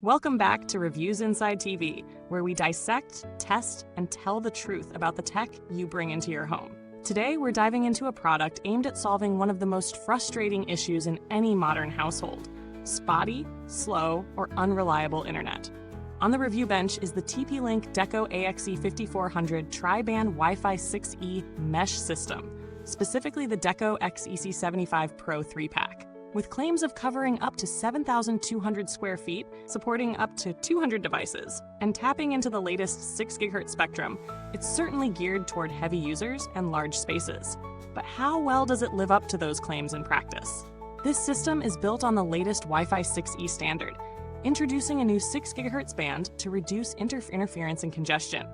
Welcome back to Reviews Inside TV, where we dissect, test, and tell the truth about the tech you bring into your home. Today, we're diving into a product aimed at solving one of the most frustrating issues in any modern household: spotty, slow, or unreliable internet. On the review bench is the TP-Link Deco XE7400 tri-band Wi-Fi 6E mesh system, specifically the Deco XE75 Pro 3-pack. With claims of covering up to 7,200 square feet, supporting up to 200 devices, and tapping into the latest 6 GHz spectrum, it's certainly geared toward heavy users and large spaces. But how well does it live up to those claims in practice? This system is built on the latest Wi-Fi 6E standard, introducing a new 6 GHz band to reduce interference and congestion.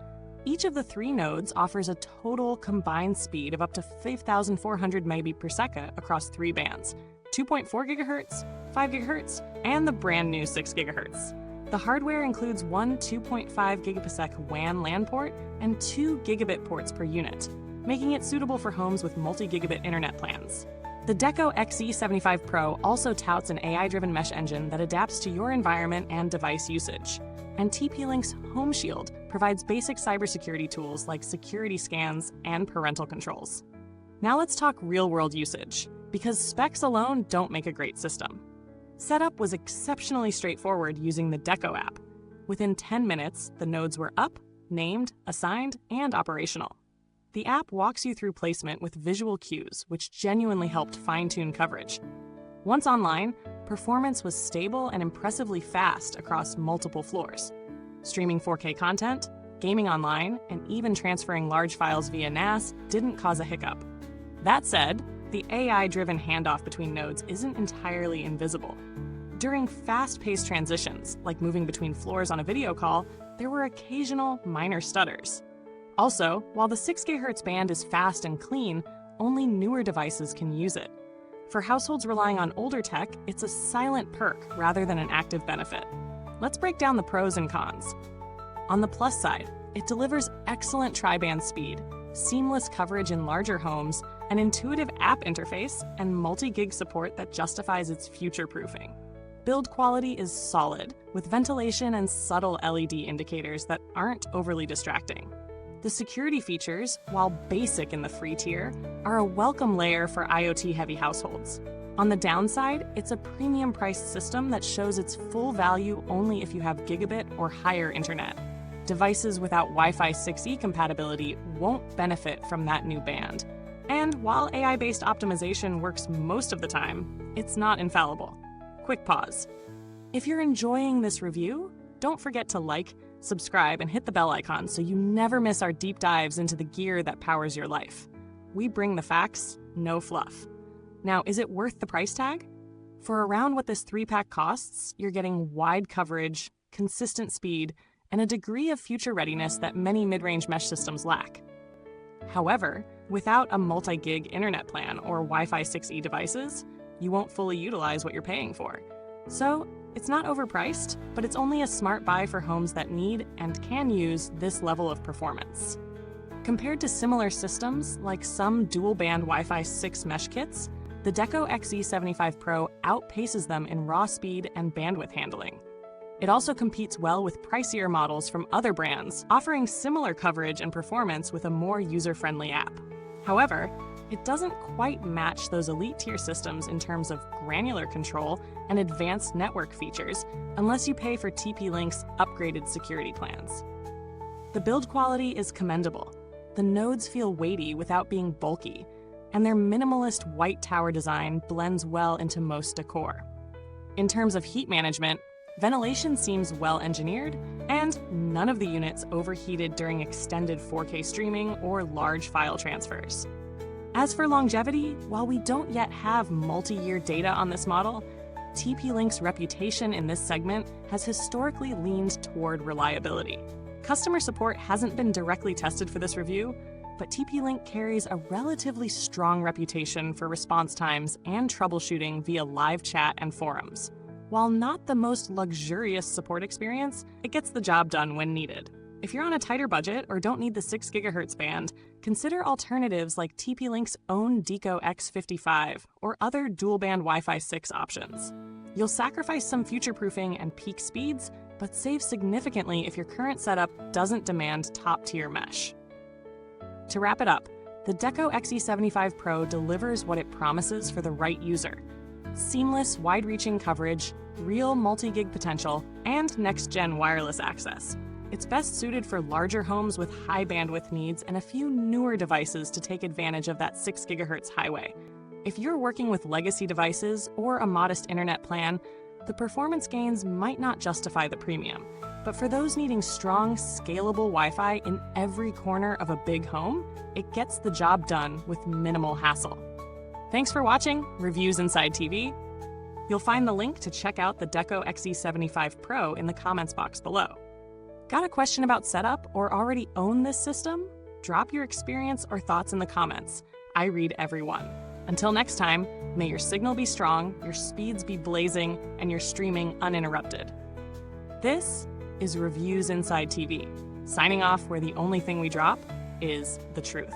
Each of the 3 nodes offers a total combined speed of up to 5,400 megabit per second across 3 bands: 2.4 GHz, 5 GHz, and the brand new 6 GHz. The hardware includes one 2.5 gigabit WAN LAN port and 2 gigabit ports per unit, making it suitable for homes with multi-gigabit internet plans. The Deco XE75 Pro also touts an AI-driven mesh engine that adapts to your environment and device usage. And TP-Link's Home Shield provides basic cybersecurity tools like security scans and parental controls. Now let's talk real-world usage, because specs alone don't make a great system. Setup was exceptionally straightforward using the Deco app. Within 10 minutes, the nodes were up, named, assigned, and operational. The app walks you through placement with visual cues, which genuinely helped fine-tune coverage. Once online, performance was stable and impressively fast across multiple floors. Streaming 4K content, gaming online, and even transferring large files via NAS didn't cause a hiccup. That said, the AI-driven handoff between nodes isn't entirely invisible. During fast-paced transitions, like moving between floors on a video call, there were occasional minor stutters. Also, while the 6 GHz band is fast and clean, only newer devices can use it. For households relying on older tech, it's a silent perk rather than an active benefit. Let's break down the pros and cons. On the plus side, it delivers excellent tri-band speed, seamless coverage in larger homes, an intuitive app interface, and multi-gig support that justifies its future-proofing. Build quality is solid, with ventilation and subtle LED indicators that aren't overly distracting. The security features, while basic in the free tier, are a welcome layer for IoT-heavy households. On the downside, it's a premium-priced system that shows its full value only if you have gigabit or higher internet. Devices without Wi-Fi 6E compatibility won't benefit from that new band. And while AI-based optimization works most of the time, it's not infallible. Quick pause. If you're enjoying this review, don't forget to like, subscribe, and hit the bell icon so you never miss our deep dives into the gear that powers your life. We bring the facts, no fluff. Now, is it worth the price tag? For around what this 3-pack costs, you're getting wide coverage, consistent speed, and a degree of future readiness that many mid-range mesh systems lack. However, without a multi-gig internet plan or Wi-Fi 6E devices, you won't fully utilize what you're paying for. So, it's not overpriced, but it's only a smart buy for homes that need and can use this level of performance. Compared to similar systems, like some dual-band Wi-Fi 6 mesh kits, the Deco XE75 Pro outpaces them in raw speed and bandwidth handling. It also competes well with pricier models from other brands, offering similar coverage and performance with a more user-friendly app. However, it doesn't quite match those elite-tier systems in terms of granular control and advanced network features unless you pay for TP-Link's upgraded security plans. The build quality is commendable. The nodes feel weighty without being bulky, and their minimalist white tower design blends well into most decor. In terms of heat management, ventilation seems well engineered, and none of the units overheated during extended 4K streaming or large file transfers. As for longevity, while we don't yet have multi-year data on this model, TP-Link's reputation in this segment has historically leaned toward reliability. Customer support hasn't been directly tested for this review, but TP-Link carries a relatively strong reputation for response times and troubleshooting via live chat and forums. While not the most luxurious support experience, it gets the job done when needed. If you're on a tighter budget or don't need the 6 GHz band, consider alternatives like TP-Link's own Deco X55 or other dual-band Wi-Fi 6 options. You'll sacrifice some future-proofing and peak speeds, but save significantly if your current setup doesn't demand top-tier mesh. To wrap it up, the Deco XE75 Pro delivers what it promises for the right user: seamless, wide-reaching coverage, real multi-gig potential, and next-gen wireless access. It's best suited for larger homes with high bandwidth needs and a few newer devices to take advantage of that 6 GHz highway. If you're working with legacy devices or a modest internet plan, the performance gains might not justify the premium. But for those needing strong, scalable Wi-Fi in every corner of a big home, it gets the job done with minimal hassle. Thanks for watching Reviews Inside TV. You'll find the link to check out the Deco XE75 Pro in the comments box below. Got a question about setup or already own this system? Drop your experience or thoughts in the comments. I read every one. Until next time, may your signal be strong, your speeds be blazing, and your streaming uninterrupted. This is Reviews Inside TV, signing off where the only thing we drop is the truth.